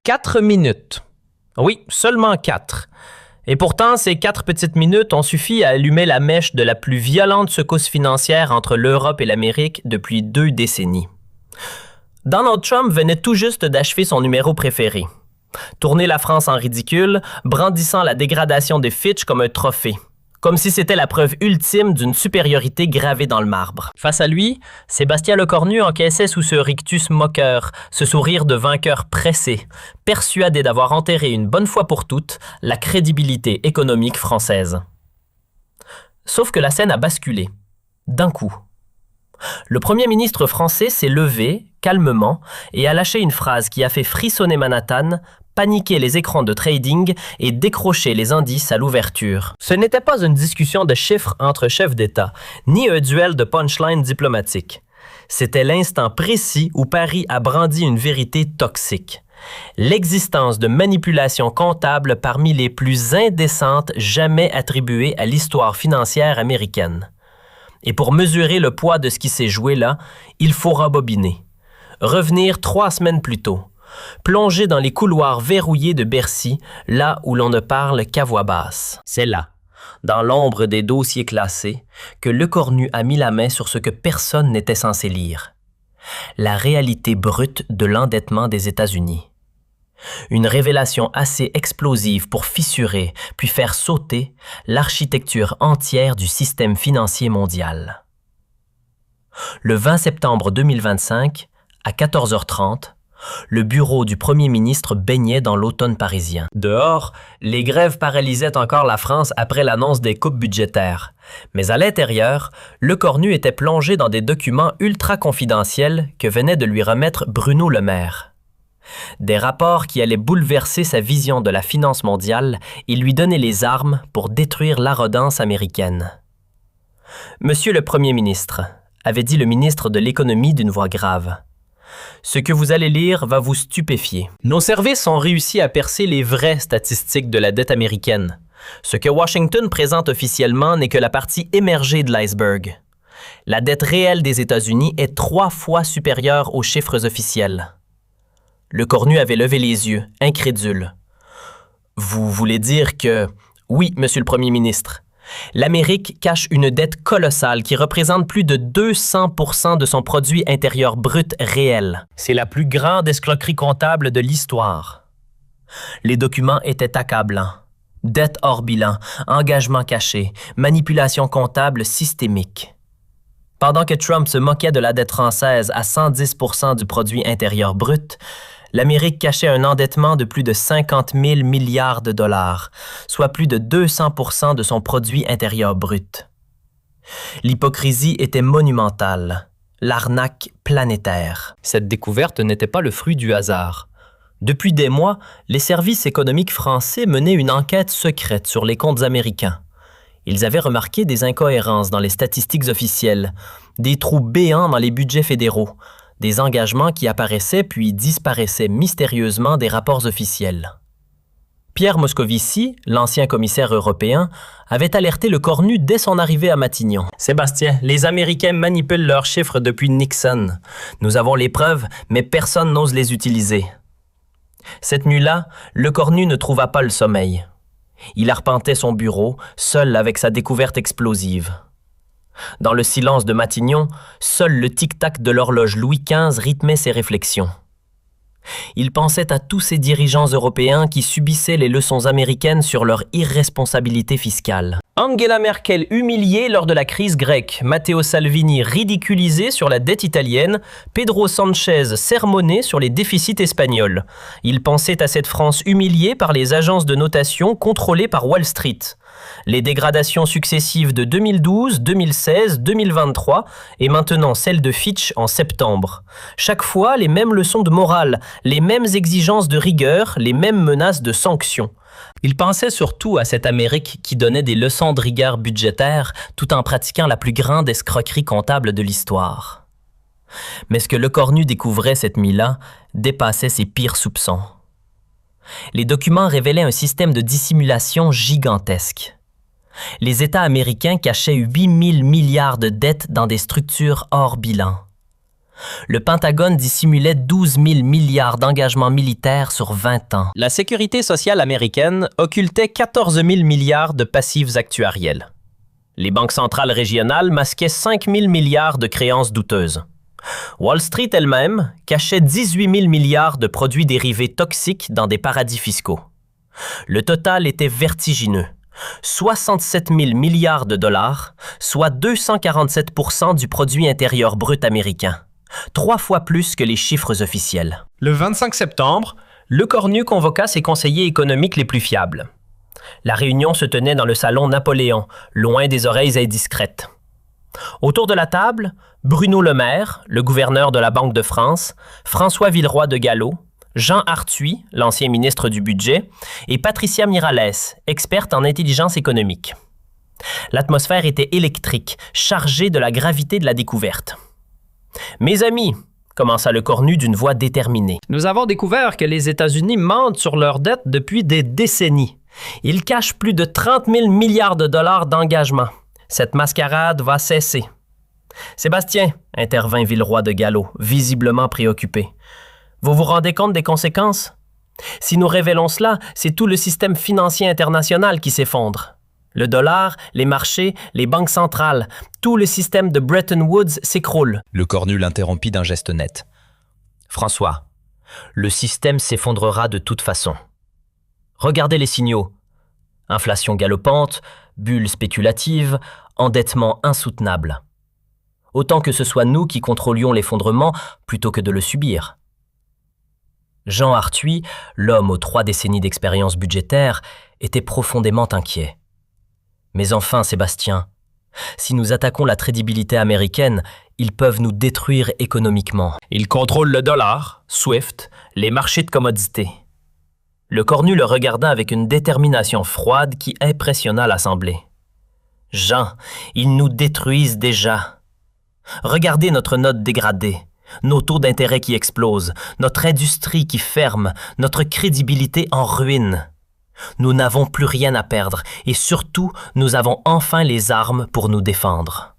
4 minutes. Oui, seulement 4. Et pourtant, ces 4 petites minutes ont suffi à allumer la mèche de la plus violente secousse financière entre l'Europe et l'Amérique depuis 2 décennies. Donald Trump venait tout juste d'achever son numéro préféré. Tourner la France en ridicule, brandissant la dégradation de Fitch comme un trophée. Comme si c'était la preuve ultime d'une supériorité gravée dans le marbre. Face à lui, Sébastien Lecornu encaissait sous ce rictus moqueur, ce sourire de vainqueur pressé, persuadé d'avoir enterré une bonne fois pour toutes la crédibilité économique française. Sauf que la scène a basculé, d'un coup. Le premier ministre français s'est levé, calmement, et a lâché une phrase qui a fait frissonner Manhattan, paniquer les écrans de trading et décrocher les indices à l'ouverture. Ce n'était pas une discussion de chiffres entre chefs d'État, ni un duel de punchlines diplomatiques. C'était l'instant précis où Paris a brandi une vérité toxique. L'existence de manipulations comptables parmi les plus indécentes jamais attribuées à l'histoire financière américaine. Et pour mesurer le poids de ce qui s'est joué là, il faut rembobiner. Revenir 3 semaines plus tôt. Plonger dans les couloirs verrouillés de Bercy, là où l'on ne parle qu'à voix basse. C'est là, dans l'ombre des dossiers classés, que Lecornu a mis la main sur ce que personne n'était censé lire. La réalité brute de l'endettement des États-Unis. Une révélation assez explosive pour fissurer, puis faire sauter l'architecture entière du système financier mondial. Le 20 septembre 2025, à 14h30, le bureau du premier ministre baignait dans l'automne parisien. Dehors, les grèves paralysaient encore la France après l'annonce des coupes budgétaires. Mais à l'intérieur, Lecornu était plongé dans des documents ultra confidentiels que venait de lui remettre Bruno Le Maire. Des rapports qui allaient bouleverser sa vision de la finance mondiale et lui donner les armes pour détruire l'arrogance américaine. « Monsieur le Premier ministre », avait dit le ministre de l'Économie d'une voix grave. Ce que vous allez lire va vous stupéfier. Nos services ont réussi à percer les vraies statistiques de la dette américaine. Ce que Washington présente officiellement n'est que la partie émergée de l'iceberg. La dette réelle des États-Unis est 3 fois supérieure aux chiffres officiels. Lecornu avait levé les yeux, incrédule. « Vous voulez dire que... » « Oui, Monsieur le Premier ministre. L'Amérique cache une dette colossale qui représente plus de 200% de son produit intérieur brut réel. C'est la plus grande escroquerie comptable de l'histoire. Les documents étaient accablants. Dette hors bilan, engagement caché, manipulation comptable systémique. Pendant que Trump se moquait de la dette française à 110% du produit intérieur brut, l'Amérique cachait un endettement de plus de 50 000 milliards de dollars, soit plus de 200% de son produit intérieur brut. L'hypocrisie était monumentale, l'arnaque planétaire. Cette découverte n'était pas le fruit du hasard. Depuis des mois, les services économiques français menaient une enquête secrète sur les comptes américains. Ils avaient remarqué des incohérences dans les statistiques officielles, des trous béants dans les budgets fédéraux, des engagements qui apparaissaient puis disparaissaient mystérieusement des rapports officiels. Pierre Moscovici, l'ancien commissaire européen, avait alerté Lecornu dès son arrivée à Matignon. « Sébastien, les Américains manipulent leurs chiffres depuis Nixon. Nous avons les preuves, mais personne n'ose les utiliser. » Cette nuit-là, Lecornu ne trouva pas le sommeil. Il arpentait son bureau, seul avec sa découverte explosive. Dans le silence de Matignon, seul le tic-tac de l'horloge Louis XV rythmait ses réflexions. Il pensait à tous ces dirigeants européens qui subissaient les leçons américaines sur leur irresponsabilité fiscale. Angela Merkel humiliée lors de la crise grecque, Matteo Salvini ridiculisé sur la dette italienne, Pedro Sanchez sermonné sur les déficits espagnols. Il pensait à cette France humiliée par les agences de notation contrôlées par Wall Street. Les dégradations successives de 2012, 2016, 2023 et maintenant celle de Fitch en septembre. Chaque fois, les mêmes leçons de morale, les mêmes exigences de rigueur, les mêmes menaces de sanctions. Il pensait surtout à cette Amérique qui donnait des leçons de rigueur budgétaire tout en pratiquant la plus grande escroquerie comptable de l'histoire. Mais ce que Lecornu découvrait cette nuit-là dépassait ses pires soupçons. Les documents révélaient un système de dissimulation gigantesque. Les États américains cachaient 8 000 milliards de dettes dans des structures hors bilan. Le Pentagone dissimulait 12 000 milliards d'engagements militaires sur 20 ans. La sécurité sociale américaine occultait 14 000 milliards de passifs actuariels. Les banques centrales régionales masquaient 5 000 milliards de créances douteuses. Wall Street elle-même cachait 18 000 milliards de produits dérivés toxiques dans des paradis fiscaux. Le total était vertigineux. 67 000 milliards de dollars, soit 247 % du produit intérieur brut américain. 3 fois plus que les chiffres officiels. Le 25 septembre, Lecornu convoqua ses conseillers économiques les plus fiables. La réunion se tenait dans le salon Napoléon, loin des oreilles indiscrètes. Autour de la table, Bruno Le Maire, le gouverneur de la Banque de France, François Villeroy de Galhau, Jean Arthuis, l'ancien ministre du Budget, et Patricia Miralles, experte en intelligence économique. L'atmosphère était électrique, chargée de la gravité de la découverte. « Mes amis », commença Lecornu d'une voix déterminée, « nous avons découvert que les États-Unis mentent sur leurs dettes depuis des décennies. Ils cachent plus de 30 000 milliards de dollars d'engagement. Cette mascarade va cesser. » « Sébastien, » intervint Villeroy de Galhau, visiblement préoccupé. « Vous vous rendez compte des conséquences? Si nous révélons cela, c'est tout le système financier international qui s'effondre. Le dollar, les marchés, les banques centrales, tout le système de Bretton Woods s'écroule. » Lecornu l'interrompit d'un geste net. « François, le système s'effondrera de toute façon. Regardez les signaux. Inflation galopante, bulle spéculative, endettement insoutenable. Autant que ce soit nous qui contrôlions l'effondrement plutôt que de le subir. » Jean Arthuis, l'homme aux 3 décennies d'expérience budgétaire, était profondément inquiet. « Mais enfin, Sébastien, si nous attaquons la crédibilité américaine, ils peuvent nous détruire économiquement. Ils contrôlent le dollar, SWIFT, les marchés de commodités. » Lecornu le regarda avec une détermination froide qui impressionna l'Assemblée. « Jean, ils nous détruisent déjà. Regardez notre note dégradée. Nos taux d'intérêt qui explosent, notre industrie qui ferme, notre crédibilité en ruine. Nous n'avons plus rien à perdre et surtout, nous avons enfin les armes pour nous défendre. »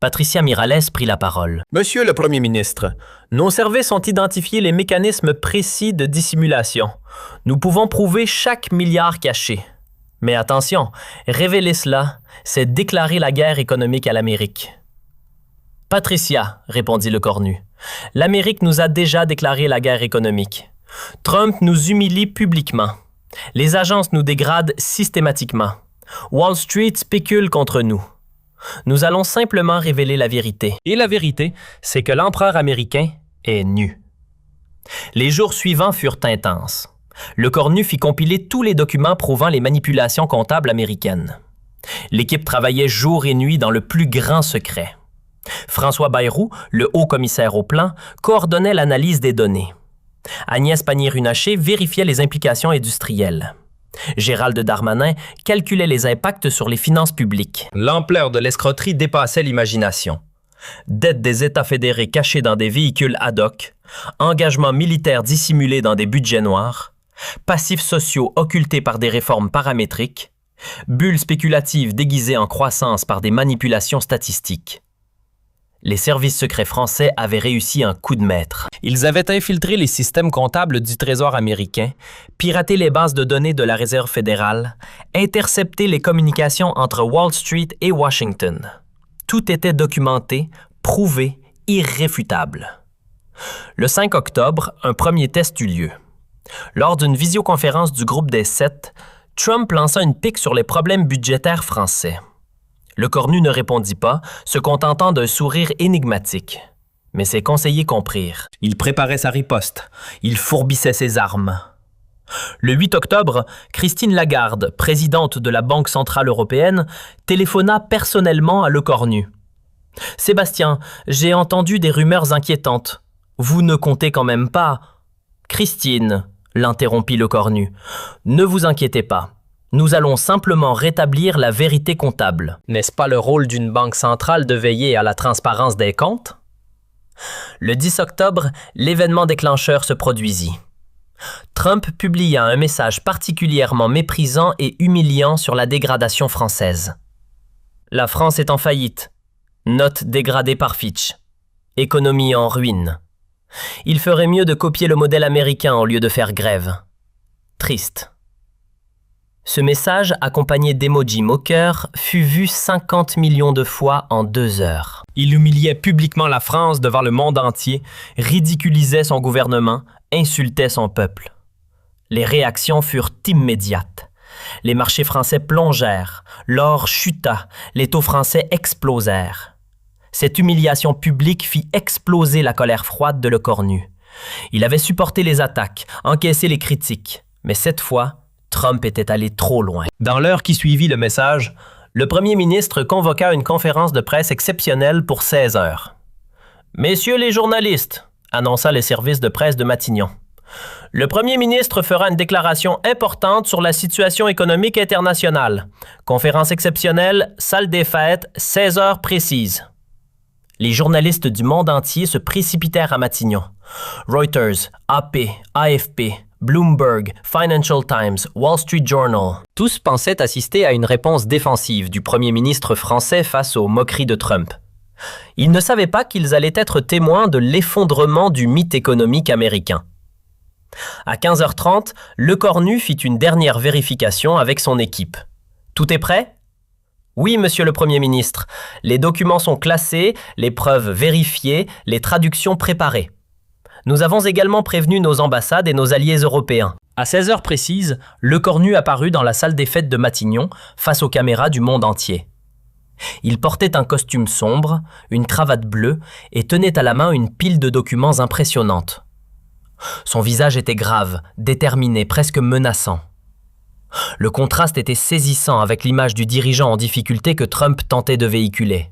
Patricia Miralles prit la parole. « Monsieur le Premier ministre, nos services ont identifié les mécanismes précis de dissimulation. Nous pouvons prouver chaque milliard caché. Mais attention, révéler cela, c'est déclarer la guerre économique à l'Amérique. » « Patricia, » répondit Lecornu, « l'Amérique nous a déjà déclaré la guerre économique. Trump nous humilie publiquement. Les agences nous dégradent systématiquement. Wall Street spécule contre nous. Nous allons simplement révéler la vérité. Et la vérité, c'est que l'empereur américain est nu. » Les jours suivants furent intenses. Lecornu fit compiler tous les documents prouvant les manipulations comptables américaines. L'équipe travaillait jour et nuit dans le plus grand secret. François Bayrou, le haut commissaire au plan, coordonnait l'analyse des données. Agnès Pannier-Runacher vérifiait les implications industrielles. Gérald Darmanin calculait les impacts sur les finances publiques. L'ampleur de l'escroquerie dépassait l'imagination. Dettes des États fédérés cachées dans des véhicules ad hoc, engagements militaires dissimulés dans des budgets noirs, passifs sociaux occultés par des réformes paramétriques, bulles spéculatives déguisées en croissance par des manipulations statistiques. Les services secrets français avaient réussi un coup de maître. Ils avaient infiltré les systèmes comptables du Trésor américain, piraté les bases de données de la Réserve fédérale, intercepté les communications entre Wall Street et Washington. Tout était documenté, prouvé, irréfutable. Le 5 octobre, un premier test eut lieu. Lors d'une visioconférence du groupe des 7, Trump lança une pique sur les problèmes budgétaires français. Lecornu ne répondit pas, se contentant d'un sourire énigmatique. Mais ses conseillers comprirent. Il préparait sa riposte. Il fourbissait ses armes. Le 8 octobre, Christine Lagarde, présidente de la Banque centrale européenne, téléphona personnellement à Lecornu. « Sébastien, j'ai entendu des rumeurs inquiétantes. Vous ne comptez quand même pas. »« Christine, » l'interrompit Lecornu, « ne vous inquiétez pas. Nous allons simplement rétablir la vérité comptable. N'est-ce pas le rôle d'une banque centrale de veiller à la transparence des comptes? » Le 10 octobre, l'événement déclencheur se produisit. Trump publia un message particulièrement méprisant et humiliant sur la dégradation française. « La France est en faillite. Note dégradée par Fitch. Économie en ruine. Il ferait mieux de copier le modèle américain au lieu de faire grève. Triste. Ce message, accompagné d'emojis moqueurs, fut vu 50 millions de fois en 2 heures. Il humiliait publiquement la France devant le monde entier, ridiculisait son gouvernement, insultait son peuple. Les réactions furent immédiates. Les marchés français plongèrent, l'or chuta, les taux français explosèrent. Cette humiliation publique fit exploser la colère froide de Lecornu. Il avait supporté les attaques, encaissé les critiques, mais cette fois, Trump était allé trop loin. Dans l'heure qui suivit le message, le premier ministre convoqua une conférence de presse exceptionnelle pour 16 heures. « Messieurs les journalistes », annonça le service de presse de Matignon, « le premier ministre fera une déclaration importante sur la situation économique internationale. Conférence exceptionnelle, salle des fêtes, 16 heures précises. » Les journalistes du monde entier se précipitèrent à Matignon. Reuters, AP, AFP, Bloomberg, Financial Times, Wall Street Journal. Tous pensaient assister à une réponse défensive du premier ministre français face aux moqueries de Trump. Ils ne savaient pas qu'ils allaient être témoins de l'effondrement du mythe économique américain. À 15h30, Lecornu fit une dernière vérification avec son équipe. « Tout est prêt ?» « Oui, monsieur le Premier ministre. Les documents sont classés, les preuves vérifiées, les traductions préparées. Nous avons également prévenu nos ambassades et nos alliés européens. » À 16 heures précises, Lecornu apparut dans la salle des fêtes de Matignon, face aux caméras du monde entier. Il portait un costume sombre, une cravate bleue et tenait à la main une pile de documents impressionnante. Son visage était grave, déterminé, presque menaçant. Le contraste était saisissant avec l'image du dirigeant en difficulté que Trump tentait de véhiculer.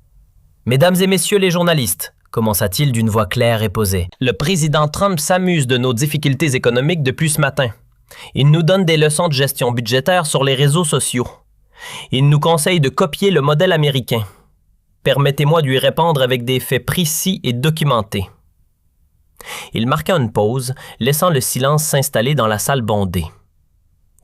« Mesdames et messieurs les journalistes », commença-t-il d'une voix claire et posée, « le président Trump s'amuse de nos difficultés économiques depuis ce matin. Il nous donne des leçons de gestion budgétaire sur les réseaux sociaux. Il nous conseille de copier le modèle américain. Permettez-moi de lui répondre avec des faits précis et documentés. » Il marqua une pause, laissant le silence s'installer dans la salle bondée.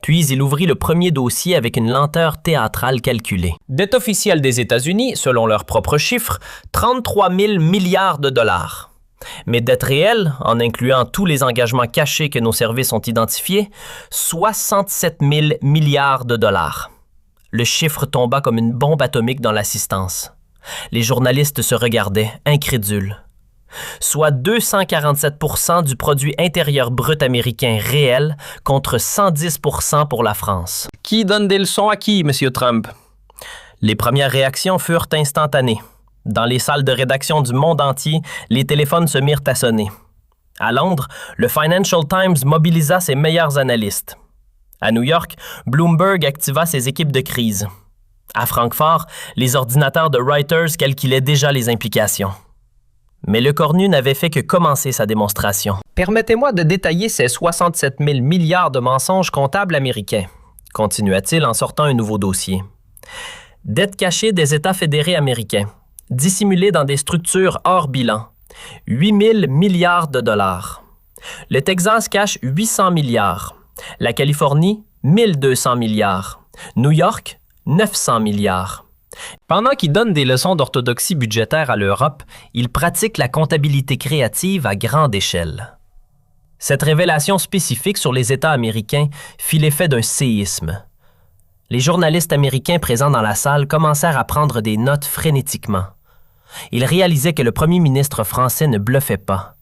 Puis il ouvrit le premier dossier avec une lenteur théâtrale calculée. Dette officielle des États-Unis, selon leurs propres chiffres, 33 000 milliards de dollars. Mais dette réelle, en incluant tous les engagements cachés que nos services ont identifiés, 67 000 milliards de dollars. Le chiffre tomba comme une bombe atomique dans l'assistance. Les journalistes se regardaient, incrédules. Soit 247% du produit intérieur brut américain réel contre 110% pour la France. Qui donne des leçons à qui, M. Trump? Les premières réactions furent instantanées. Dans les salles de rédaction du monde entier, les téléphones se mirent à sonner. À Londres, le Financial Times mobilisa ses meilleurs analystes. À New York, Bloomberg activa ses équipes de crise. À Francfort, les ordinateurs de Reuters calculaient déjà les implications. Mais Lecornu n'avait fait que commencer sa démonstration. « Permettez-moi de détailler ces 67 000 milliards de mensonges comptables américains, » continua-t-il en sortant un nouveau dossier. « Dettes cachées des États fédérés américains, dissimulées dans des structures hors bilan, 8 000 milliards de dollars. Le Texas cache 800 milliards, la Californie, 1 200 milliards, New York, 900 milliards. » Pendant qu'il donne des leçons d'orthodoxie budgétaire à l'Europe, il pratique la comptabilité créative à grande échelle. Cette révélation spécifique sur les États américains fit l'effet d'un séisme. Les journalistes américains présents dans la salle commencèrent à prendre des notes frénétiquement. Ils réalisaient que le premier ministre français ne bluffait pas.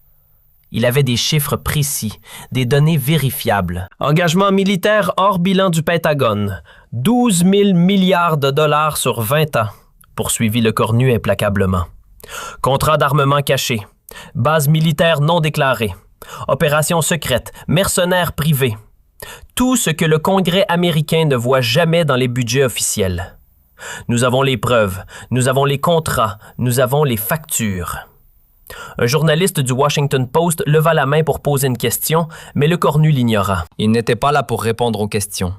Il avait des chiffres précis, des données vérifiables. Engagement militaire hors bilan du Pentagone, 12 000 milliards de dollars sur 20 ans, poursuivit Lecornu implacablement. Contrat d'armement caché, base militaire non déclarée, opérations secrètes, mercenaires privés. Tout ce que le Congrès américain ne voit jamais dans les budgets officiels. Nous avons les preuves, nous avons les contrats, nous avons les factures. Un journaliste du Washington Post leva la main pour poser une question, mais Lecornu l'ignora. Il n'était pas là pour répondre aux questions.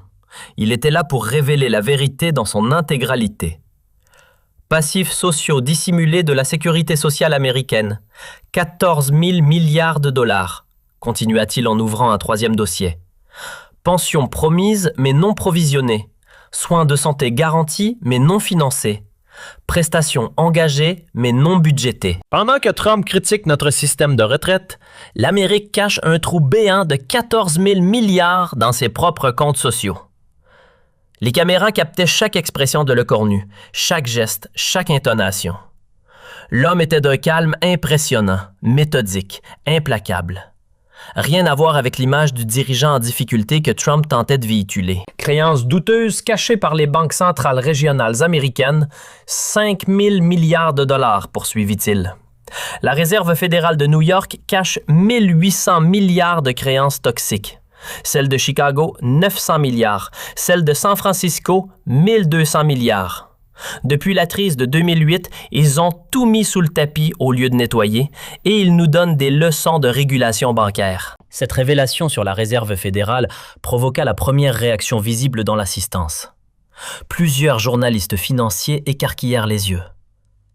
Il était là pour révéler la vérité dans son intégralité. Passifs sociaux dissimulés de la sécurité sociale américaine, 14 000 milliards de dollars, continua-t-il en ouvrant un troisième dossier. Pensions promises mais non provisionnées, soins de santé garantis mais non financés, Prestations engagées, mais non budgétées. Pendant que Trump critique notre système de retraite, l'Amérique cache un trou béant de 14 000 milliards dans ses propres comptes sociaux. Les caméras captaient chaque expression de Lecornu, chaque geste, chaque intonation. L'homme était d'un calme impressionnant, méthodique, implacable. Rien à voir avec l'image du dirigeant en difficulté que Trump tentait de véhiculer. Créances douteuses cachées par les banques centrales régionales américaines, 5 000 milliards de dollars, poursuivit-il. La Réserve fédérale de New York cache 1800 milliards de créances toxiques. Celle de Chicago, 900 milliards. Celle de San Francisco, 1200 milliards. Depuis la crise de 2008, ils ont tout mis sous le tapis au lieu de nettoyer et ils nous donnent des leçons de régulation bancaire. Cette révélation sur la Réserve fédérale provoqua la première réaction visible dans l'assistance. Plusieurs journalistes financiers écarquillèrent les yeux.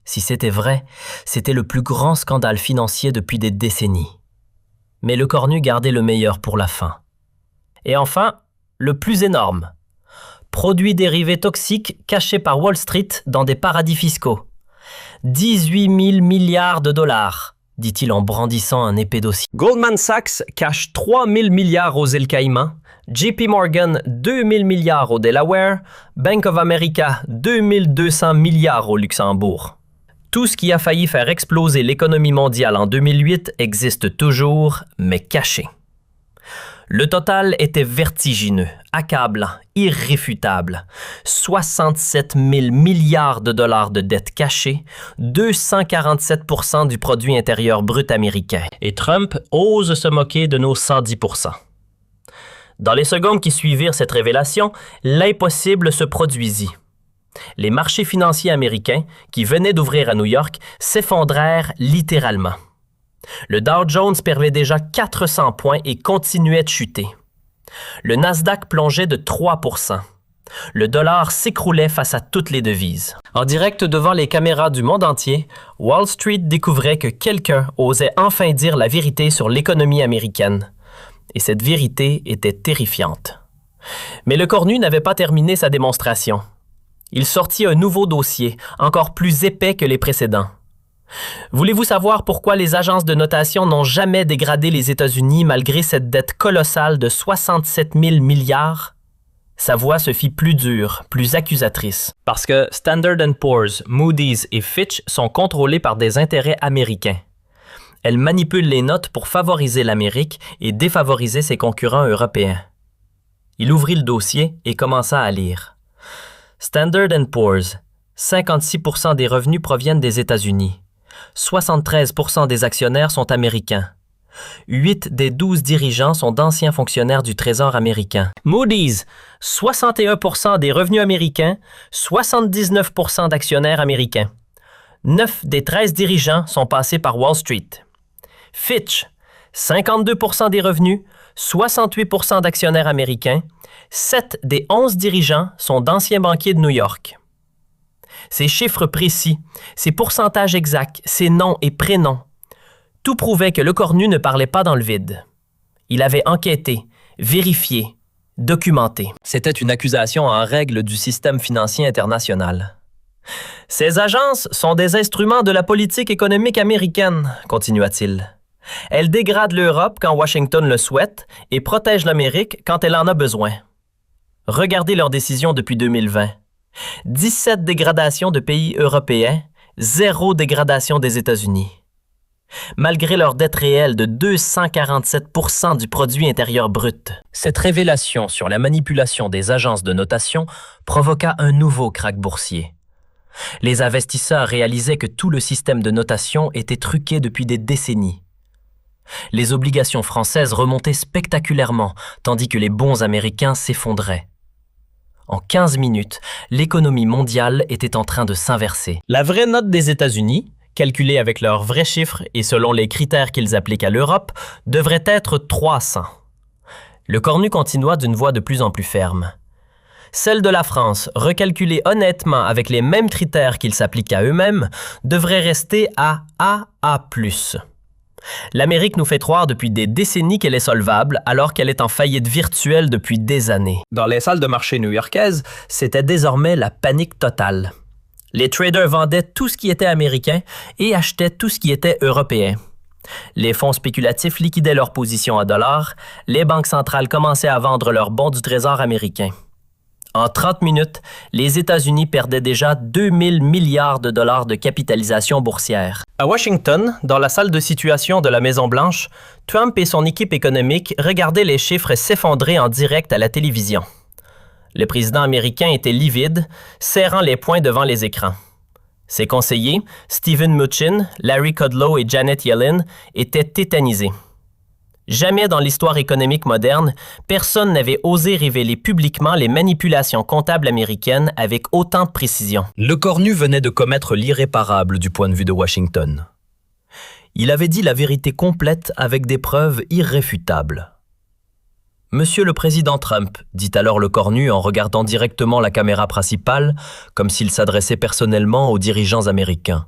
Si c'était vrai, c'était le plus grand scandale financier depuis des décennies. Mais Lecornu gardait le meilleur pour la fin. Et enfin, le plus énorme. Produits dérivés toxiques cachés par Wall Street dans des paradis fiscaux. 18 000 milliards de dollars, dit-il en brandissant un épais dossier. Goldman Sachs cache 3 000 milliards aux îles Caïmans, JP Morgan 2 000 milliards au Delaware, Bank of America 2 200 milliards au Luxembourg. Tout ce qui a failli faire exploser l'économie mondiale en 2008 existe toujours, mais caché. Le total était vertigineux, accablant, irréfutable. 67 000 milliards de dollars de dettes cachées, 247 % du produit intérieur brut américain. Et Trump ose se moquer de nos 110 %. Dans les secondes qui suivirent cette révélation, l'impossible se produisit. Les marchés financiers américains, qui venaient d'ouvrir à New York, s'effondrèrent littéralement. Le Dow Jones perdait déjà 400 points et continuait de chuter. Le Nasdaq plongeait de 3 %. Le dollar s'écroulait face à toutes les devises. En direct devant les caméras du monde entier, Wall Street découvrait que quelqu'un osait enfin dire la vérité sur l'économie américaine. Et cette vérité était terrifiante. Mais Lecornu n'avait pas terminé sa démonstration. Il sortit un nouveau dossier, encore plus épais que les précédents. Voulez-vous savoir pourquoi les agences de notation n'ont jamais dégradé les États-Unis malgré cette dette colossale de 67 000 milliards? Sa voix se fit plus dure, plus accusatrice. Parce que Standard & Poor's, Moody's et Fitch sont contrôlés par des intérêts américains. Elles manipulent les notes pour favoriser l'Amérique et défavoriser ses concurrents européens. Il ouvrit le dossier et commença à lire. Standard & Poor's, 56 % des revenus proviennent des États-Unis. 73 % des actionnaires sont américains. 8 des 12 dirigeants sont d'anciens fonctionnaires du Trésor américain. Moody's, 61 % des revenus américains, 79 % d'actionnaires américains. 9 des 13 dirigeants sont passés par Wall Street. Fitch, 52 % des revenus, 68 % d'actionnaires américains. 7 des 11 dirigeants sont d'anciens banquiers de New York. Ces chiffres précis, ces pourcentages exacts, ces noms et prénoms, tout prouvait que Lecornu ne parlait pas dans le vide. Il avait enquêté, vérifié, documenté. C'était une accusation en règle du système financier international. Ces agences sont des instruments de la politique économique américaine, continua-t-il. Elles dégradent l'Europe quand Washington le souhaite et protègent l'Amérique quand elle en a besoin. Regardez leurs décisions depuis 2020. 17 dégradations de pays européens, 0 dégradation des États-Unis. Malgré leur dette réelle de 247 % du produit intérieur brut. Cette révélation sur la manipulation des agences de notation provoqua un nouveau krach boursier. Les investisseurs réalisaient que tout le système de notation était truqué depuis des décennies. Les obligations françaises remontaient spectaculairement, tandis que les bons américains s'effondraient. En 15 minutes, l'économie mondiale était en train de s'inverser. La vraie note des États-Unis, calculée avec leurs vrais chiffres et selon les critères qu'ils appliquent à l'Europe, devrait être 300. Lecornu continua d'une voix de plus en plus ferme. Celle de la France, recalculée honnêtement avec les mêmes critères qu'ils s'appliquent à eux-mêmes, devrait rester à AA+. L'Amérique nous fait croire depuis des décennies qu'elle est solvable alors qu'elle est en faillite virtuelle depuis des années. Dans les salles de marché new-yorkaises, c'était désormais la panique totale. Les traders vendaient tout ce qui était américain et achetaient tout ce qui était européen. Les fonds spéculatifs liquidaient leurs positions à dollars, les banques centrales commençaient à vendre leurs bons du trésor américain. En 30 minutes, les États-Unis perdaient déjà 2000 milliards de dollars de capitalisation boursière. À Washington, dans la salle de situation de la Maison-Blanche, Trump et son équipe économique regardaient les chiffres s'effondrer en direct à la télévision. Le président américain était livide, serrant les poings devant les écrans. Ses conseillers, Stephen Mnuchin, Larry Kudlow et Janet Yellen, étaient tétanisés. Jamais dans l'histoire économique moderne, personne n'avait osé révéler publiquement les manipulations comptables américaines avec autant de précision. Le cornu venait de commettre l'irréparable du point de vue de Washington. Il avait dit la vérité complète avec des preuves irréfutables. « Monsieur le Président Trump », dit alors le cornu en regardant directement la caméra principale, comme s'il s'adressait personnellement aux dirigeants américains.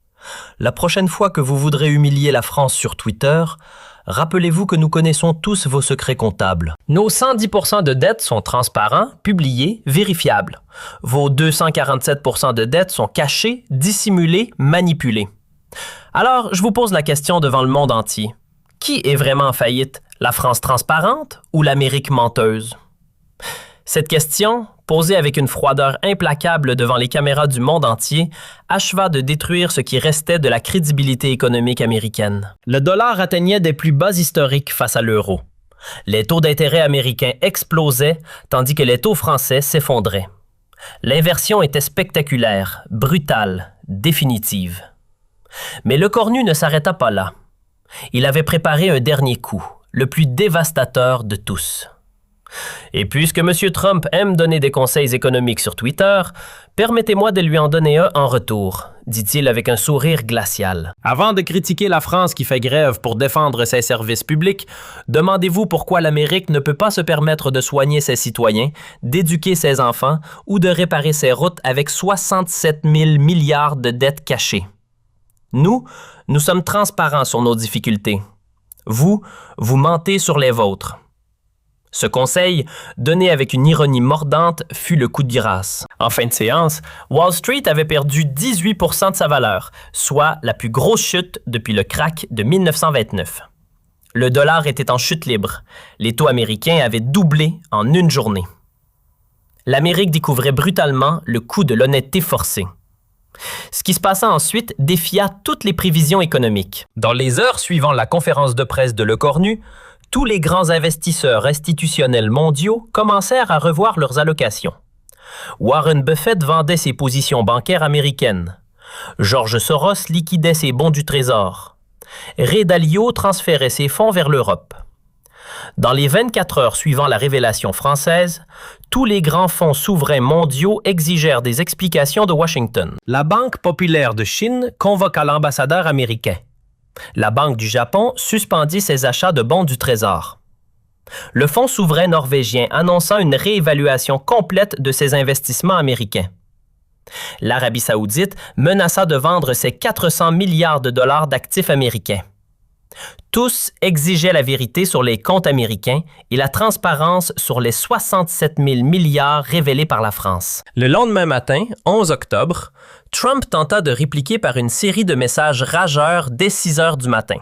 « La prochaine fois que vous voudrez humilier la France sur Twitter, rappelez-vous que nous connaissons tous vos secrets comptables. Nos 110% de dettes sont transparents, publiés, vérifiables. Vos 247% de dettes sont cachés, dissimulés, manipulés. Alors, je vous pose la question devant le monde entier. Qui est vraiment en faillite? La France transparente ou l'Amérique menteuse? Cette question, posée avec une froideur implacable devant les caméras du monde entier, acheva de détruire ce qui restait de la crédibilité économique américaine. Le dollar atteignait des plus bas historiques face à l'euro. Les taux d'intérêt américains explosaient, tandis que les taux français s'effondraient. L'inversion était spectaculaire, brutale, définitive. Mais le cornu ne s'arrêta pas là. Il avait préparé un dernier coup, le plus dévastateur de tous. Et puisque M. Trump aime donner des conseils économiques sur Twitter, permettez-moi de lui en donner un en retour, dit-il avec un sourire glacial. Avant de critiquer la France qui fait grève pour défendre ses services publics, demandez-vous pourquoi l'Amérique ne peut pas se permettre de soigner ses citoyens, d'éduquer ses enfants ou de réparer ses routes avec 67 000 milliards de dettes cachées. Nous sommes transparents sur nos difficultés. Vous mentez sur les vôtres. Ce conseil, donné avec une ironie mordante, fut le coup de grâce. En fin de séance, Wall Street avait perdu 18% de sa valeur, soit la plus grosse chute depuis le krach de 1929. Le dollar était en chute libre. Les taux américains avaient doublé en une journée. L'Amérique découvrait brutalement le coup de l'honnêteté forcée. Ce qui se passa ensuite défia toutes les prévisions économiques. Dans les heures suivant la conférence de presse de Le Cornu, tous les grands investisseurs institutionnels mondiaux commencèrent à revoir leurs allocations. Warren Buffett vendait ses positions bancaires américaines. George Soros liquidait ses bons du Trésor. Ray Dalio transférait ses fonds vers l'Europe. Dans les 24 heures suivant la révélation française, tous les grands fonds souverains mondiaux exigèrent des explications de Washington. La Banque populaire de Chine convoqua l'ambassadeur américain. La Banque du Japon suspendit ses achats de bons du Trésor. Le Fonds souverain norvégien annonça une réévaluation complète de ses investissements américains. L'Arabie saoudite menaça de vendre ses 400 milliards de dollars d'actifs américains. Tous exigeaient la vérité sur les comptes américains et la transparence sur les 67 000 milliards révélés par la France. Le lendemain matin, 11 octobre, Trump tenta de répliquer par une série de messages rageurs dès 6 heures du matin.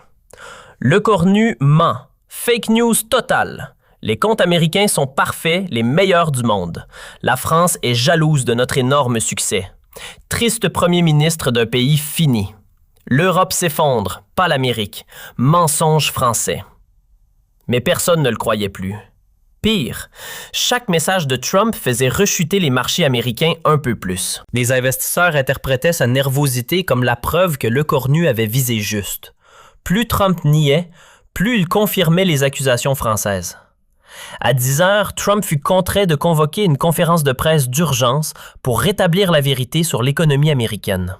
Le cornu ment. Fake news totale. Les comptes américains sont parfaits, les meilleurs du monde. La France est jalouse de notre énorme succès. Triste premier ministre d'un pays fini. L'Europe s'effondre, pas l'Amérique. Mensonge français. Mais personne ne le croyait plus. Pire, chaque message de Trump faisait rechuter les marchés américains un peu plus. Les investisseurs interprétaient sa nervosité comme la preuve que Le Cornu avait visé juste. Plus Trump niait, plus il confirmait les accusations françaises. À 10 heures, Trump fut contraint de convoquer une conférence de presse d'urgence pour rétablir la vérité sur l'économie américaine.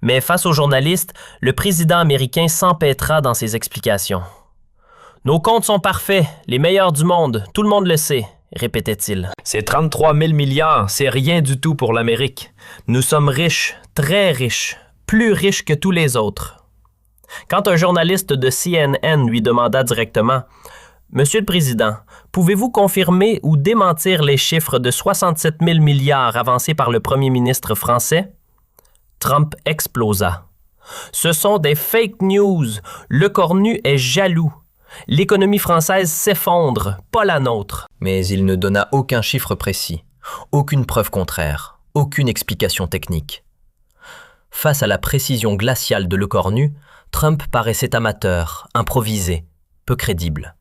Mais face aux journalistes, le président américain s'empêtra dans ses explications. « Nos comptes sont parfaits, les meilleurs du monde, tout le monde le sait », répétait-il. « Ces 33 000 milliards, c'est rien du tout pour l'Amérique. Nous sommes riches, très riches, plus riches que tous les autres. » Quand un journaliste de CNN lui demanda directement « Monsieur le Président, pouvez-vous confirmer ou démentir les chiffres de 67 000 milliards avancés par le premier ministre français? Trump explosa. Ce sont des fake news. Le cornu est jaloux. L'économie française s'effondre, pas la nôtre. Mais il ne donna aucun chiffre précis, aucune preuve contraire, aucune explication technique. Face à la précision glaciale de Lecornu, Trump paraissait amateur, improvisé, peu crédible.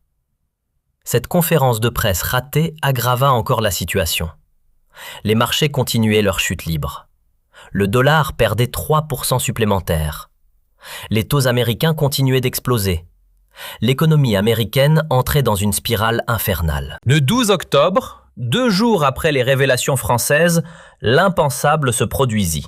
Cette conférence de presse ratée aggrava encore la situation. Les marchés continuaient leur chute libre. Le dollar perdait 3% supplémentaires. Les taux américains continuaient d'exploser. L'économie américaine entrait dans une spirale infernale. Le 12 octobre, 2 jours après les révélations françaises, l'impensable se produisit.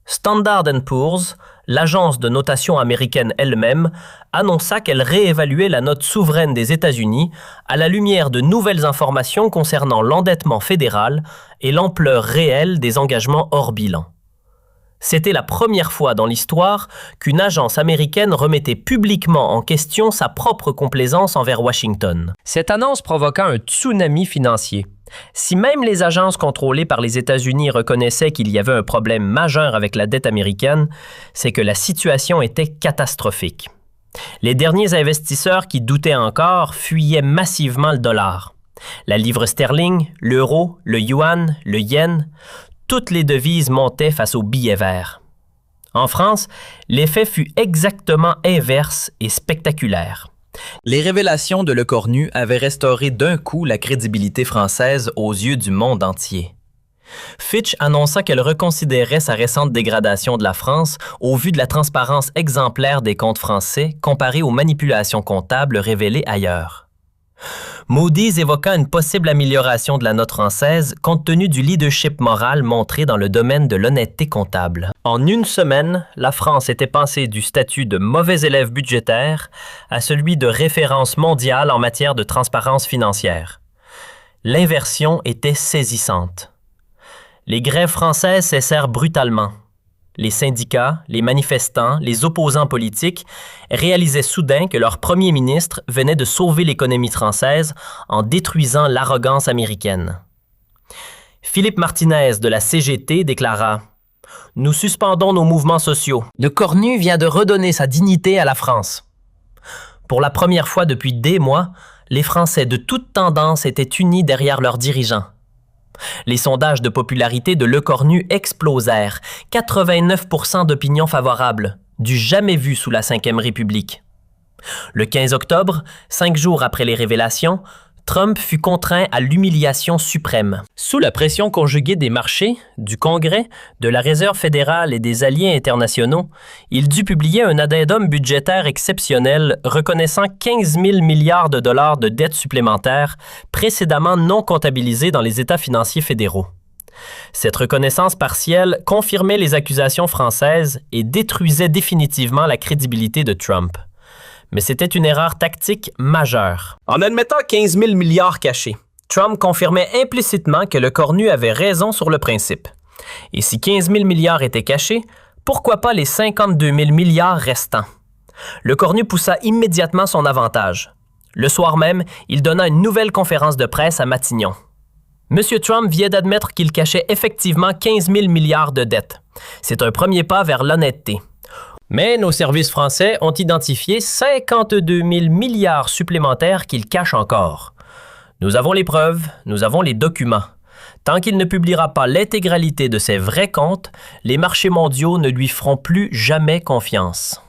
Standard & Poor's, l'agence de notation américaine elle-même, annonça qu'elle réévaluait la note souveraine des États-Unis à la lumière de nouvelles informations concernant l'endettement fédéral et l'ampleur réelle des engagements hors bilan. C'était la première fois dans l'histoire qu'une agence américaine remettait publiquement en question sa propre complaisance envers Washington. Cette annonce provoqua un tsunami financier. Si même les agences contrôlées par les États-Unis reconnaissaient qu'il y avait un problème majeur avec la dette américaine, c'est que la situation était catastrophique. Les derniers investisseurs qui doutaient encore fuyaient massivement le dollar. La livre sterling, l'euro, le yuan, le yen, toutes les devises montaient face aux billets verts. En France, l'effet fut exactement inverse et spectaculaire. Les révélations de Lecornu avaient restauré d'un coup la crédibilité française aux yeux du monde entier. Fitch annonça qu'elle reconsidérait sa récente dégradation de la France au vu de la transparence exemplaire des comptes français comparée aux manipulations comptables révélées ailleurs. Moody's évoqua une possible amélioration de la note française compte tenu du leadership moral montré dans le domaine de l'honnêteté comptable. En une semaine, la France était passée du statut de mauvais élève budgétaire à celui de référence mondiale en matière de transparence financière. L'inversion était saisissante. Les grèves françaises cessèrent brutalement. Les syndicats, les manifestants, les opposants politiques réalisaient soudain que leur premier ministre venait de sauver l'économie française en détruisant l'arrogance américaine. Philippe Martinez de la CGT déclara « Nous suspendons nos mouvements sociaux. Lecornu vient de redonner sa dignité à la France. » Pour la première fois depuis des mois, les Français de toutes tendances étaient unis derrière leurs dirigeants. Les sondages de popularité de Lecornu explosèrent, 89% d'opinions favorables, du jamais vu sous la Ve République. Le 15 octobre, 5 jours après les révélations, Trump fut contraint à l'humiliation suprême. Sous la pression conjuguée des marchés, du Congrès, de la Réserve fédérale et des alliés internationaux, il dut publier un addendum budgétaire exceptionnel reconnaissant 15 000 milliards de dollars de dettes supplémentaires précédemment non comptabilisées dans les États financiers fédéraux. Cette reconnaissance partielle confirmait les accusations françaises et détruisait définitivement la crédibilité de Trump. Mais c'était une erreur tactique majeure. En admettant 15 000 milliards cachés, Trump confirmait implicitement que Lecornu avait raison sur le principe. Et si 15 000 milliards étaient cachés, pourquoi pas les 52 000 milliards restants? Lecornu poussa immédiatement son avantage. Le soir même, il donna une nouvelle conférence de presse à Matignon. M. Trump vient d'admettre qu'il cachait effectivement 15 000 milliards de dettes. C'est un premier pas vers l'honnêteté. Mais nos services français ont identifié 52 000 milliards supplémentaires qu'il cache encore. Nous avons les preuves, nous avons les documents. Tant qu'il ne publiera pas l'intégralité de ses vrais comptes, les marchés mondiaux ne lui feront plus jamais confiance.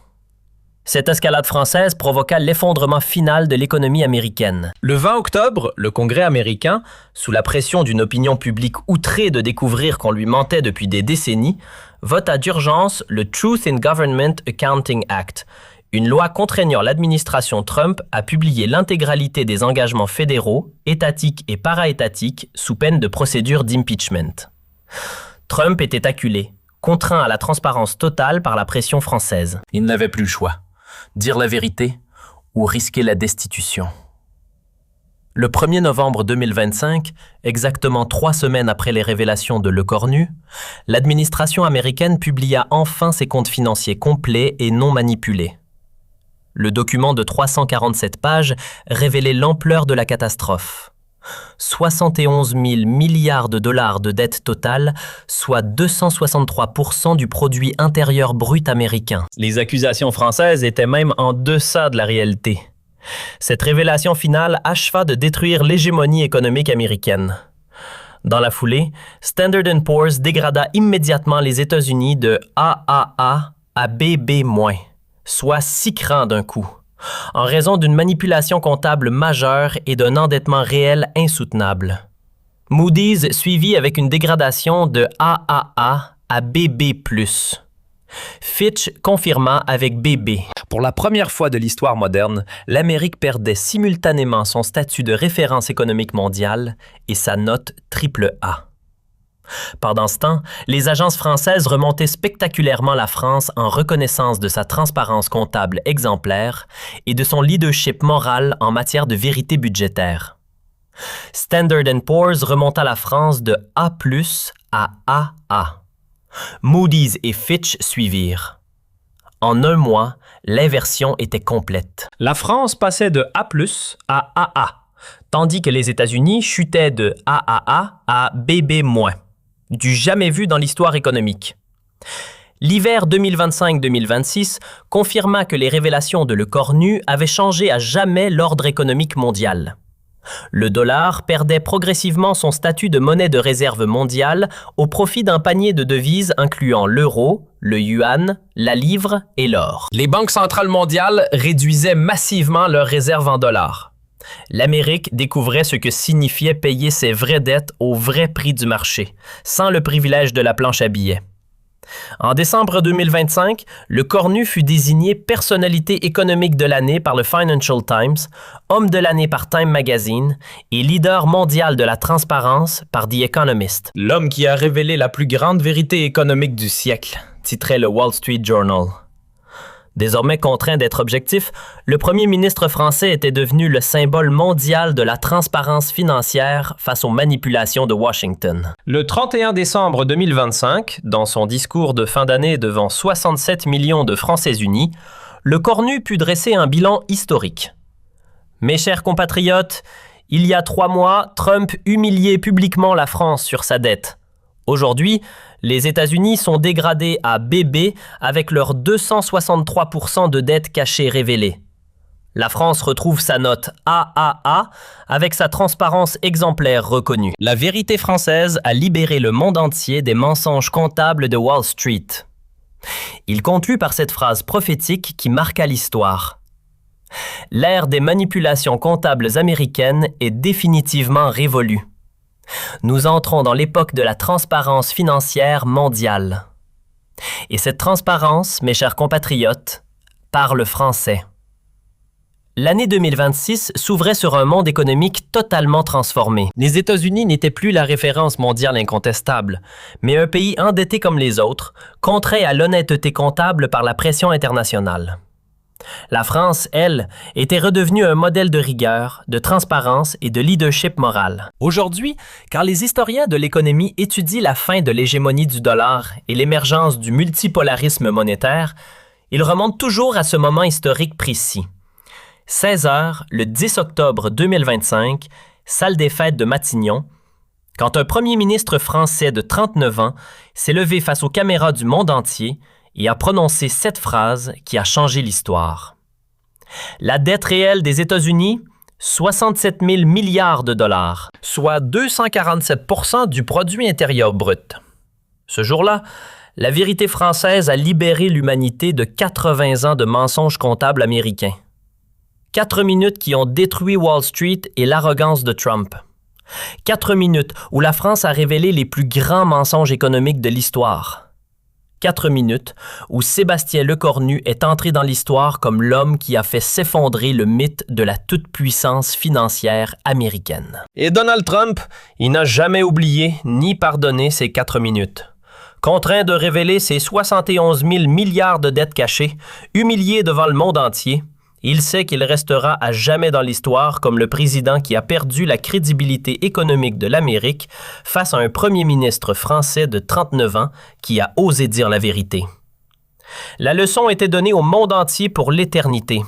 Cette escalade française provoqua l'effondrement final de l'économie américaine. Le 20 octobre, le Congrès américain, sous la pression d'une opinion publique outrée de découvrir qu'on lui mentait depuis des décennies, vota d'urgence le Truth in Government Accounting Act, une loi contraignant l'administration Trump à publier l'intégralité des engagements fédéraux, étatiques et para-étatiques sous peine de procédure d'impeachment. Trump était acculé, contraint à la transparence totale par la pression française. Il n'avait plus le choix. Dire la vérité ou risquer la destitution. Le 1er novembre 2025, exactement 3 semaines après les révélations de Lecornu, l'administration américaine publia enfin ses comptes financiers complets et non manipulés. le document de 347 pages révélait l'ampleur de la catastrophe. 71 000 milliards de dollars de dette totale, soit 263% du produit intérieur brut américain. Les accusations françaises étaient même en deçà de la réalité. Cette révélation finale acheva de détruire l'hégémonie économique américaine. Dans la foulée, Standard & Poor's dégrada immédiatement les États-Unis de AAA à BB-, soit 6 crans d'un coup, en raison d'une manipulation comptable majeure et d'un endettement réel insoutenable. Moody's suivit avec une dégradation de AAA à BB+. Fitch confirma avec BB. Pour la première fois de l'histoire moderne, l'Amérique perdait simultanément son statut de référence économique mondiale et sa note AAA. Pendant ce temps, les agences françaises remontaient spectaculairement la France en reconnaissance de sa transparence comptable exemplaire et de son leadership moral en matière de vérité budgétaire. Standard & Poor's remonta la France de A+ à AA. Moody's et Fitch suivirent. En un mois, l'inversion était complète. La France passait de A+ à AA, tandis que les États-Unis chutaient de AAA à BB-, du jamais vu dans l'histoire économique. L'hiver 2025-2026 confirma que les révélations de Le Cornu avaient changé à jamais l'ordre économique mondial. Le dollar perdait progressivement son statut de monnaie de réserve mondiale au profit d'un panier de devises incluant l'euro, le yuan, la livre et l'or. Les banques centrales mondiales réduisaient massivement leurs réserves en dollars. L'Amérique découvrait ce que signifiait payer ses vraies dettes au vrai prix du marché, sans le privilège de la planche à billets. En décembre 2025, Le Cornu fut désigné personnalité économique de l'année par le Financial Times, homme de l'année par Time Magazine et leader mondial de la transparence par The Economist. L'homme qui a révélé la plus grande vérité économique du siècle, titrait le Wall Street Journal. Désormais contraint d'être objectif, le premier ministre français était devenu le symbole mondial de la transparence financière face aux manipulations de Washington. Le 31 décembre 2025, dans son discours de fin d'année devant 67 millions de Français unis, Le Cornu put dresser un bilan historique. Mes chers compatriotes, il y a 3 mois, Trump humiliait publiquement la France sur sa dette. Aujourd'hui, les États-Unis sont dégradés à BB avec leurs 263% de dette cachée révélée. La France retrouve sa note AAA avec sa transparence exemplaire reconnue. La vérité française a libéré le monde entier des mensonges comptables de Wall Street. Il conclut par cette phrase prophétique qui marqua l'histoire. L'ère des manipulations comptables américaines est définitivement révolue. Nous entrons dans l'époque de la transparence financière mondiale. Et cette transparence, mes chers compatriotes, parle français. L'année 2026 s'ouvrait sur un monde économique totalement transformé. Les États-Unis n'étaient plus la référence mondiale incontestable, mais un pays endetté comme les autres, contraint à l'honnêteté comptable par la pression internationale. La France, elle, était redevenue un modèle de rigueur, de transparence et de leadership moral. Aujourd'hui, quand les historiens de l'économie étudient la fin de l'hégémonie du dollar et l'émergence du multipolarisme monétaire, ils remontent toujours à ce moment historique précis. 16 heures, le 10 octobre 2025, salle des fêtes de Matignon, quand un premier ministre français de 39 ans s'est levé face aux caméras du monde entier et a prononcé cette phrase qui a changé l'histoire. La dette réelle des États-Unis, 67 000 milliards de dollars, soit 247% du produit intérieur brut. Ce jour-là, la vérité française a libéré l'humanité de 80 ans de mensonges comptables américains. 4 minutes qui ont détruit Wall Street et l'arrogance de Trump. 4 minutes où la France a révélé les plus grands mensonges économiques de l'histoire. 4 minutes où Sébastien Le Cornu est entré dans l'histoire comme l'homme qui a fait s'effondrer le mythe de la toute-puissance financière américaine. Et Donald Trump, il n'a jamais oublié ni pardonné ces 4 minutes. Contraint de révéler ses 71 000 milliards de dettes cachées, humilié devant le monde entier, il sait qu'il restera à jamais dans l'histoire comme le président qui a perdu la crédibilité économique de l'Amérique face à un premier ministre français de 39 ans qui a osé dire la vérité. La leçon était donnée au monde entier pour l'éternité.